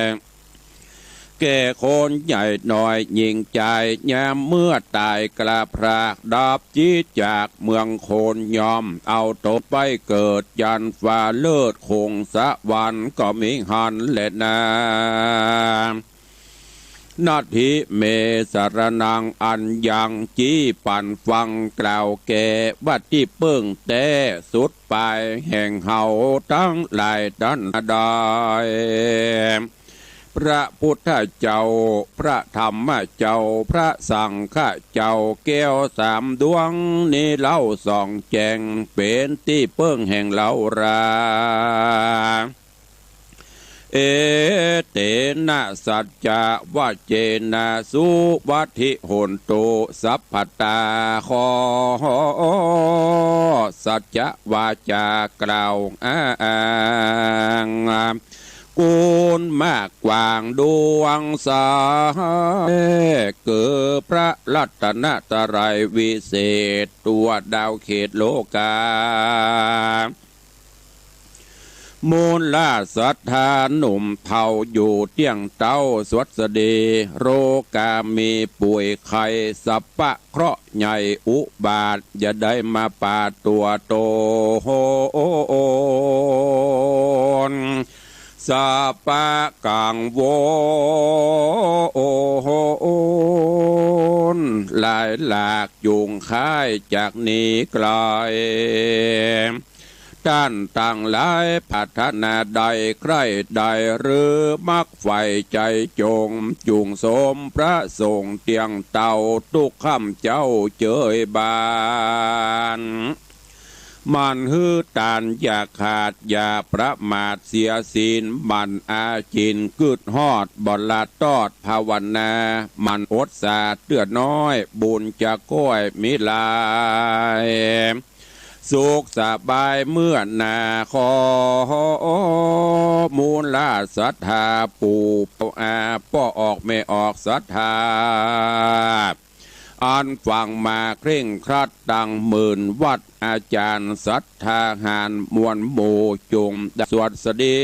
แก่คนใหญ่หน่อยยิงใจยามเมื่อตายกระพรากดับจีจากเมืองโคนยอมเอาตกไปเกิดยันฟ้าเลิศคงสะวันก็มีหันแหละนานาทิเมสารนังอันยังจี้ปันฟังกล่าวแก่วัดที่เปิ้งแต่สุดไปแห่งเฮาทั้งหลายดันดายพระพุทธเจ้าพระธรรมเจ้าพระสังฆเจ้าแก้วสามดวงนี้เล่าส่องแจงเป็นที่เปิ้งแห่งเล่าราเอเตนะสัจจะวะเจนะสุวัติโหนโตสัพพตาขอสัจจะวาจากล่าวอ้างกูลมากกว่างดวงสาเกิดพระรัตนตรัยวิเศษตัวดาวเขตโลกามูลลาสัทธาหนุ่มเท่าอยู่เตียงเต้าสวัสดีโรกามีป่วยไข้สัพพะเคราะห์ใหญ่อุบาทอย่าได้มาปาตัวโตโหนสัพพะกังวลหลายหลากยุงค่ายจากนี้ไกลด้านต่างหลายพัฒนาใดใครใดหรือมักไฟใจจงจุงสมพระทรงเตียงเต่าทุกข้ำเจ้าเจยบานมันฮือตานอย่าขาดอย่าประมาทเสียศีลมันอาจินกึดฮอดบลาตอดภาวนามันอดสาเตือน้อยบุญจะก้อยมิลายสุขสบายเมื่อนาคอมูลลาศรัทธาปู่อาป้อออกไม่ออกศรัทธาอ่านฟังมาเคร่งครัดดังหมื่นวัดอาจารย์ศรัทธาหานมวลหมู่จุงสวัสดี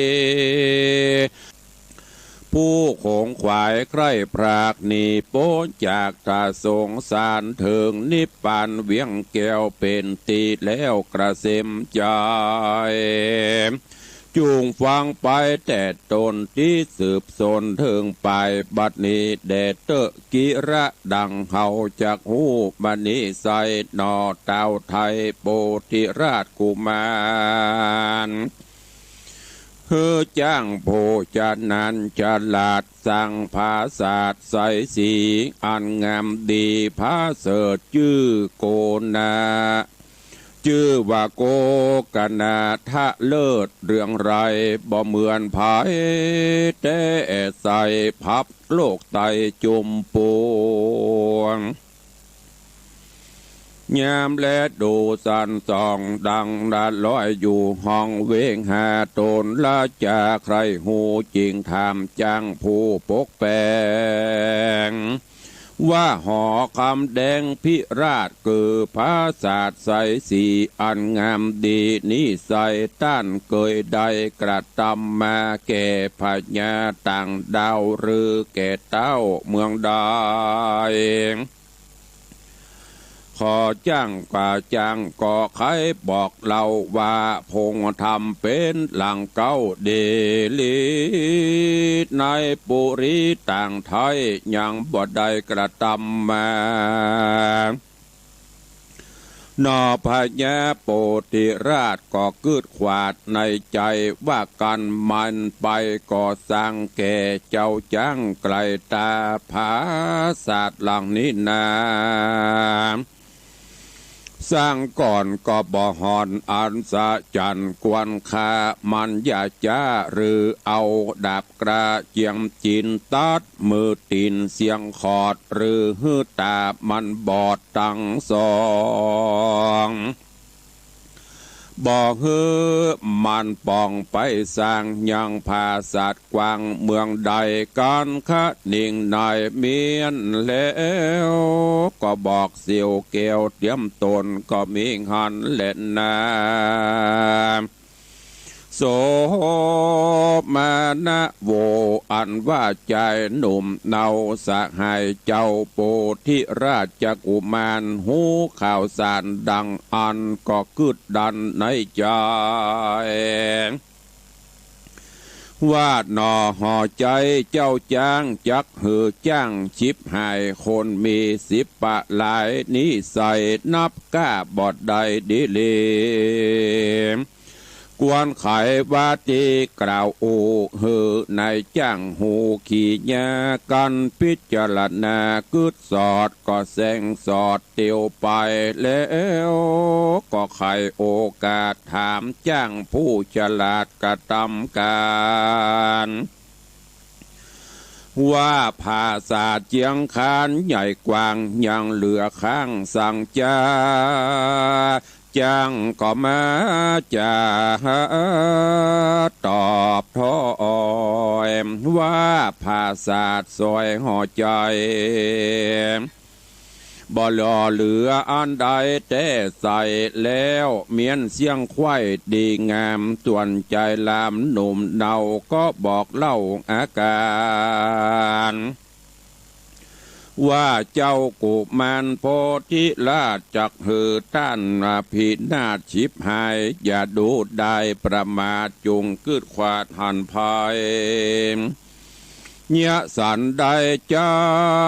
ผู้คงขวายใคร่พรากนีโป้จากตาสงสารเถิงนิพพานเวียงแก้วเป็นตีแล้วกระเซ็มใจจูงฟังไปแต่ตนที่สืบสนเถิงไปบัดนี้แดดเตอกิระดังเฮาจากหูบัดนี้ใส่นอเต้าไทยโปธิราชกุมารเฮือจ้างโพจานันจลาดสั่งภาษาใสสีอันงามดีภาเสดชื่อโกนาชื่อว่าโกกนาทะเลิศเรื่องไรบ่เหมือนภายแต่ใส่พับโลกไตจุมปวงยามและดูสันส่องดังดัดลอยอยู่ห้องเวงหาตนละจะใครหูจริงทำจังผู้ปกแปงว่าหอคำแดงพิราชคือภาษาใสสีอันงามดีนิสัยต้านเกยได้กระทำมาแก่พญาต่างดาวหรือแก่เต้าเมืองใดขอจ้างป่าจ้างก่อใครบอกเราว่าพงทำเป็นหลังเก้าเดลีในปุรีต่างไทยยังบ่ได้กระทำมานอพญาโปธิราชก็กึดขวาดในใจว่ากันมันไปก่อสร้างแก่เจ้าจ้างไกลตาภาศาสตร์หลังนี้นาสร้างก่อนก็บ่หอนอันสะจันกวนคามันอย่าจ้าหรือเอาดาบกระเจียมจินตัดมือตีนเสียงขอดหรือหื้อตามันบอดตั้งสองบอกเฮือมันป่องไปสร้างยังภาษากว้างเมืองใดกันคะนิ่งในเมียนแล้วก็บอกเสียวเกลียวเตรียมตนก็มีหันเล่นนาโส มานะโวอันว่าใจหนุ่มเนาสหายเจ้าโปธิราชกุมารหูข่าวสารดังอันก็กึดดันในใจว่าหนอห่อใจเจ้าจ้างจักหือจ้างชิบหายคนมีสิบปะหลายนิสัยนับก้าบอดใดดิเลกวนไขว่าตีกล่าวโอหือนายจ้างหูขี่ยากันพิจารณากึดสอดก็แสงสอดเตียวไปแล้วก็ไขโอกาสถามจ้างผู้ฉลาดกระทำการว่าภาษาเจียงคานใหญ่กว้างยังเหลือข้างสั่งจ้าจ้างก็มาจะตอบทอยว่าภาษาซอยห่อใจบ่หล่อเหลืออันใดแต่ใส่แล้วเมียนเสียงควายดีงามส่วนใจลามหนุ่มเนาก็บอกเล่าอาการว่าเจ้ากุมารโพธิราชจักหือต้านพินาศชิบหายอย่าดูได้ประมาทจุงกึดขวาดหันภายเนี่ยสันได้จั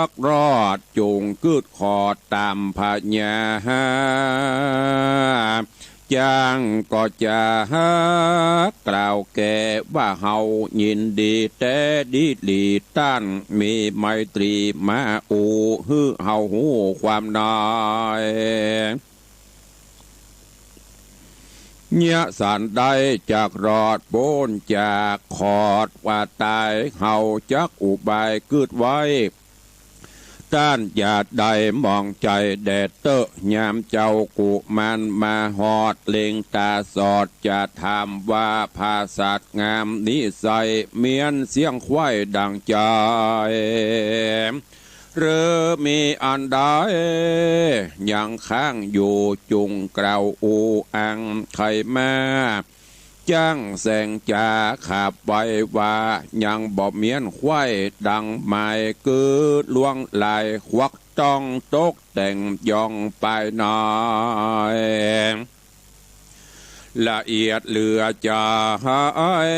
กรอดจุงกึดขอดตามพญาจ้างก็จะกล่าวแก่ว่าเฮายินดีแต่ดีลีต้านมีไมตรีมาอูฮือเฮาหูความนายเนี่ยสันได้จากรอดโบนจากขอดว่าตายเฮาจักอุบายกึดไว้ต้านหยาดใดมองใจแดดเตอะยามเจ้ากุมันมาหอดเล็งตาสอดจะถามว่าภาษางามนิสัยเมียนเสียงควายดังใจหรือมีอันใดยังค้างอยู่จุงกล่าวอูอังไขมาจ้างแสงจ่าขับไว้ว่ายังบ่เมียนควายดังหมายกือลวงลายควักต้องตกแต่งยองไปหน่อยละเอียดเหลือจะหาย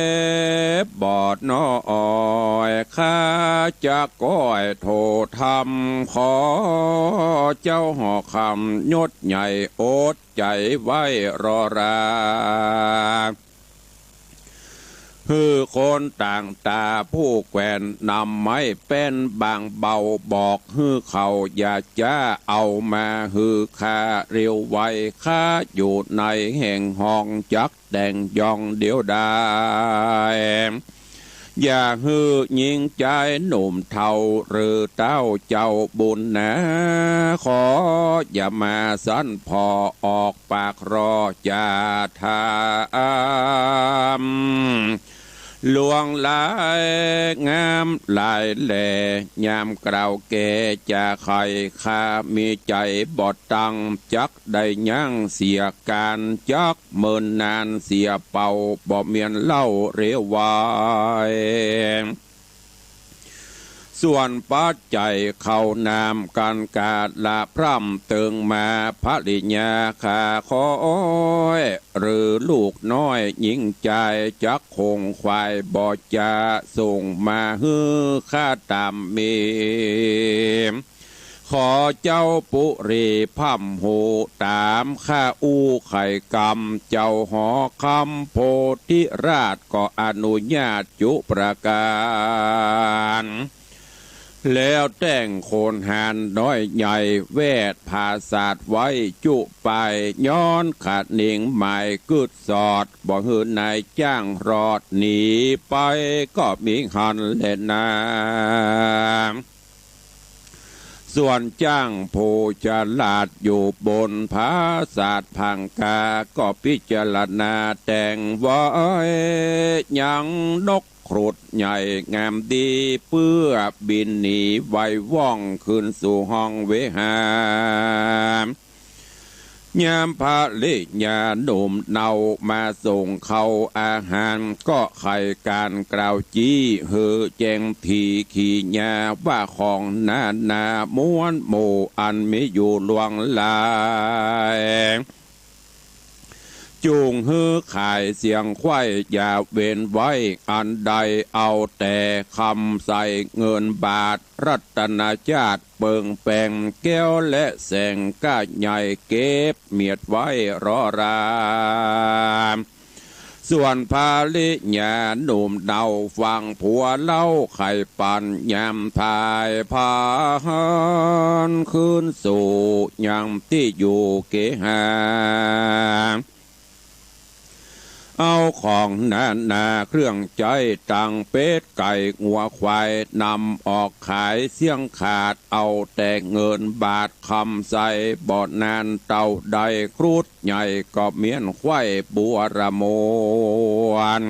บอดน้อยข้าจะก้อยโททำขอเจ้าหอคำยศใหญ่โอดใจไว้รอราคือคนต่างตาผู้แกวนนำไม้เป็นบางเบาบอกฮือเขาอย่าจะเอามาฮือข้าเร็วไวข้าอยู่ในแห่งห้องจักแต่งยองเดียวได้อย่าฮือยิงใจหนุ่มเท่าหรือเต้าเจ้าบุญนะขออย่ามาสั้นพอออกปากรอจะทำลวงลายงามลายแหล่ยามกล่าวแก่จะใครข้ามีใจบอดตังจักได้ยั่งเสียการจักเมินนานเสียเป่าบ่เมียนเล่าเรวายส่วนปัจจัยเข้านามการกาดละพร่ำเติงมาภริญญาขาคอยหรือลูกน้อยหญิงใจจักคงควายบอจะส่งมาฮือข้าตามมีขอเจ้าปุรีพัมโหตามข้าอู้ไข่กรรมเจ้าหอคำโพธิราชก็อนุญาตจุประการแล้วแต่งโคนหานน้อยใหญ่เวทภาษาไว้จุไปย้อนขาดหนิงหมายกึดสอดบ่หืนนายจ้างรอดหนีไปก็มีหันเล่นนาส่วนจ้างผู้ฉลาดอยู่บนภาษาพังกาก็พิจารณาแต่งไว้ยังนกครุฑใหญ่งามดีเพื่อบินหนีไวว่องขึ้นสู่ห้องเวหา ยามพระลิญาหนุ่มเนามาส่งเขาอาหารก็ไข่การกล่าวจี้เฮอแจงทีขี่ยาว่าของนาม้วนโมอันไม่อยู่ลวงลายจูงฮือขายเสียงควายอย่าเว้นไว้อันใดเอาแต่คำใส่เงินบาทรัตนาชาติเปิงแปงแก้วและแสงก้าใหญ่เก็บเมียดไว้รอรามส่วนพาลิญาหนุ่มเดาฟังผัวเล่าไข่ปันยามพายพานคืนสู่ยังที่อยู่เกหาเอาของนาเครื่องใจตังเป็ดไก่งัวควายนำออกขายเสี่ยงขาดเอาแต่เงินบาทคำใส่บ่อนานเต่าใดครุฑใหญ่ก็เมียนควายบัวระโมน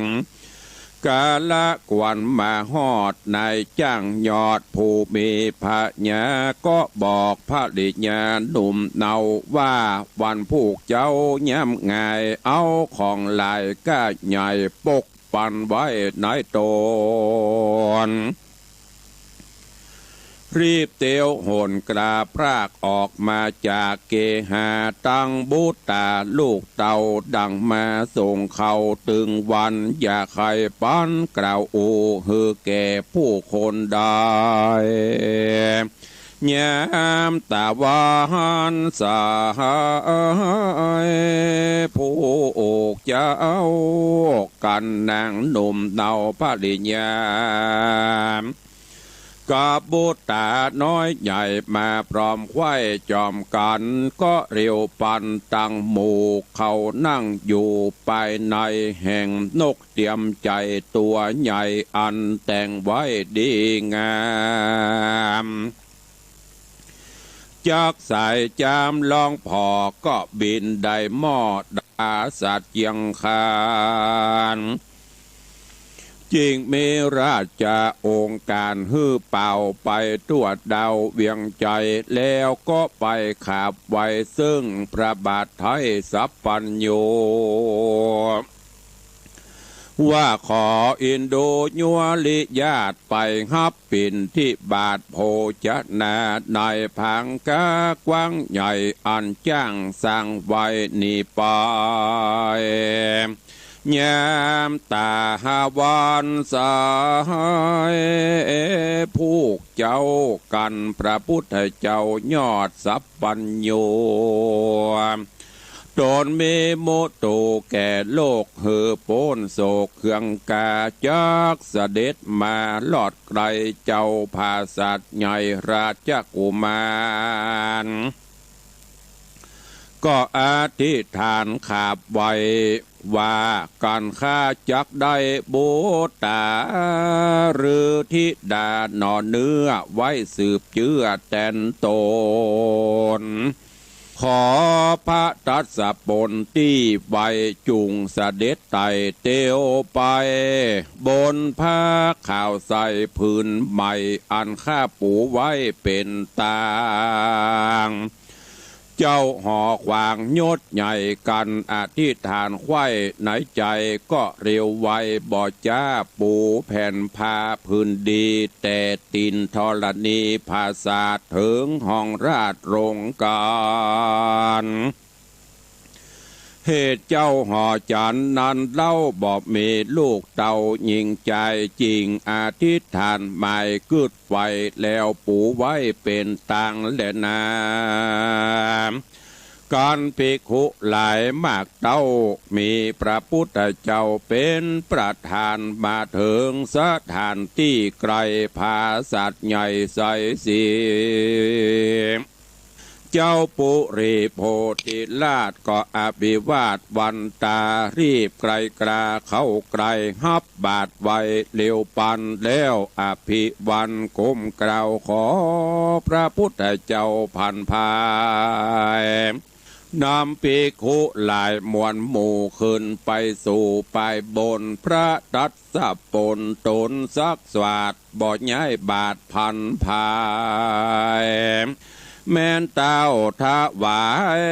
กาละกวนมาฮอดนายจ้างยอดผู้มีพระญาก็บอกพระดิญาหนุ่มเนาว่าวันผูกเจ้าย่ำง่ายเอาของลายก้าใหญ่ปกปันไว้ในตนรีบเตียวโหนกราพรากออกมาจากเกหาตั้งบูตาลูกเต่าดังมาส่งเขาตึงวันอย่าใครปั้นกล่าวอูฮือแก่ผู้คนได้ยามตะวันสายผู้อกเจ้ากันนางหนุ่มเนาพระดิญากับบุตรน้อยใหญ่มาพร้อมควายจอมกันก็เรียวปันตั้งหมู่เขานั่งอยู่ภายในแห่งนกเตรียมใจตัวใหญ่อันแต่งไว้ดีงามจากสายจามลองพอก็บินได้หม้อดาสัตว์ยังคานจริงมีราชองค์การฮื้อเป่าไปตรวจดาวเวียงใจแล้วก็ไปขาบไว้ซึ่งพระบาทไทยสัพพัญโยว่าขออินโดยัวลิญาติไปฮับปินที่บาทโพชนาในพังกากว้างใหญ่อันจ้างสร้างไว้นี่ไปยามตาหาวันสายผู้เจ้ากันพระพุทธเจ้ายอดสัพพัญโยตนมีโมโตแก่โลกเหือโปนโศกเครื่องกาจักเสด็จมาลอดไกลเจ้าภาสัตใหญ่ราชกุมารก็อธิษฐานขาบไว้ว่าการฆ่าจักได้บูตาหรือทิดาหนอเนื้อไว้สืบเชื่อแตนตนขอพระตัสสะปนที่ไว้จุงเสด็จไต่เตียวไปบนผ้าข่าวใส่พื้นใหม่อันข้าปูไว้เป็นตางเจ้าห่อขวางยศใหญ่กันอธิษฐานไข้ในใจก็เร็วไวบ่จ้าปูแผ่นผ้าพื้นดีแต่ตินธรณีภาษาถึงห้องราชโรงการเหตุเจ้าห่อจันนั้นเล่าบอกมีลูกเต่ายิงใจจริงอธิษฐานหมายกึดไฟแล้วปูไว้เป็นตังและนาการภิกขุหลายมากเต้ามีพระพุทธเจ้าเป็นประธานมาถึงสถานที่ไกลภาสัตว์ใหญ่ใสสีเจ้าปุริโพธิราชก็อภิวาทวันตารีบไกลกราเข้าไกลฮับบาทไว้เร็วปันแล้วอภิวันก้มกล่าวขอพระพุทธเจ้าพันภายนำภิกขุหลายมวลหมู่ขึ้นไปสู่ไปบนพระตัสสะปนตนสักสวัสดบ่ย้ายบาทพันภาย แม่นเต้าทวาย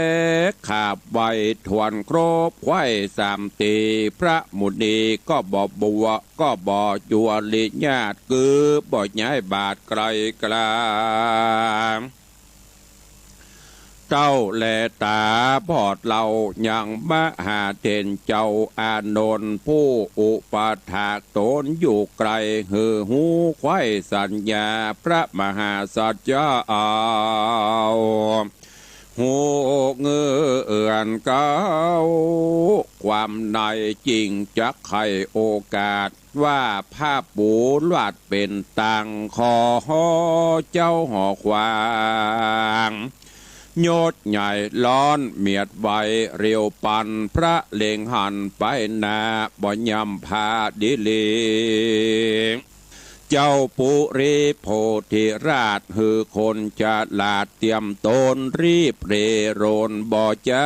ขาบไว้ทวนครบไว้สามตีพระมุนีก็บ่บัวก็บ่จัวลิญาติคือบ่ย้ายบาทไกลกลางเจ้าแลตาพอดเราอย่างมหาเทนเจ้าอานนท์ผู้อุปถากตนอยู่ไกลหือหูไข่สัญญาพระมหาสัจจาหูเงือนเก้าความในจริงจักไขโอกาสว่าภาพปูลวดเป็นตังคอเจ้าหอควางโยดใหญ่ร้อนเมียดใบเรียวปันพระเลงหันไปนาบ่ยำพาดิลีเจ้าปุริโพธิราชหือคนจะลาดเตรียมตนรีบเรโรนบ่จะ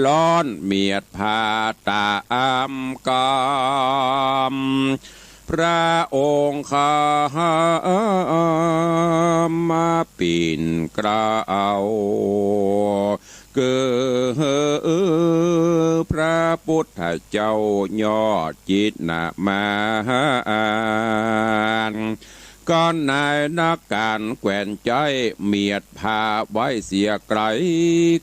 ร้อนเมียดพาตาอามกามพระองค์ข้ามาปีนกล่าวเกิดพระพุทธเจ้ายอดจิตนามาก่อนนายนักการแกว่นใจเมียดพาไว้เสียไกล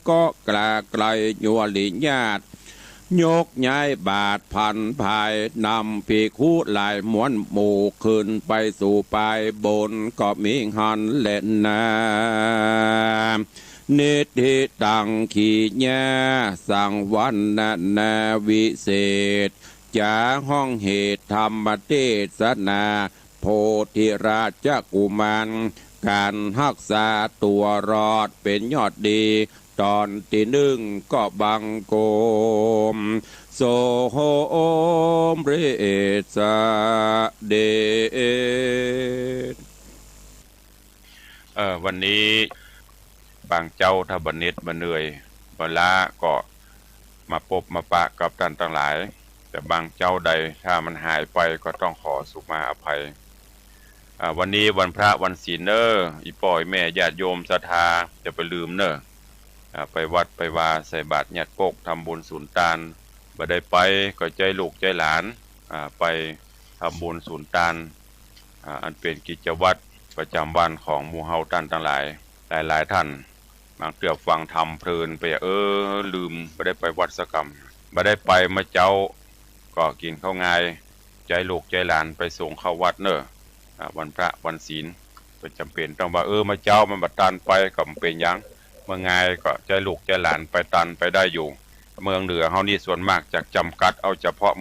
ก็กล้าไกลยัวลิญาติยกย้ายบาทพันภายนำภิกขุหลายม้วนหมู่ขึ้นไปสู่ปลายบนก็มีหันเล่นนานิธิตังขีญาสังวันนาวิเศษจาห้องเหตุธรรมเทศนาโพธิราชกุมารการรักษาตัวรอดเป็นยอดดีตอนที่หนึ่งก็บังโกมโสมเรศเดชวันนี้บางเจ้าถ้าบันเน็ตบันเหนื่อยเวลาก็มาพบมาปะกับท่านทั้งหลายแต่บางเจ้าใดถ้ามันหายไปก็ต้องขอสุมาอภัยวันนี้วันพระวันศีลเนออีป่อยแม่ญาติโยมศรัทธาจะไปลืมเนอไปวัดไปวาใส่บาตรญาติโกกทำบุญศูนย์ตานบ่ได้ไปก็ใจลูกใจหลานไปทำบุญศูนย์ตานอันเป็นกิจวัตรประจำวันของหมู่เฮาท่านทั้งหลายหลายท่านบางเกือบฟังธรรมเพลินไปลืมบ่ได้ไปวัดสกรรมบ่ได้ไปมาเจ้าก็กินข้าวง่ายใจลูกใจหลานไปส่งเข้าวัดเนอะวันพระวันศีลเป็นจำเป็นต้องว่ามาเจ้ามันบัดตันไปก็เป็นยังเมื่อไงก็ใจลูกใจหลานไปตันไปได้อยู่เมืองเหนือเฮานี่ส่วนมากจากจำกัดเอาเฉพาะ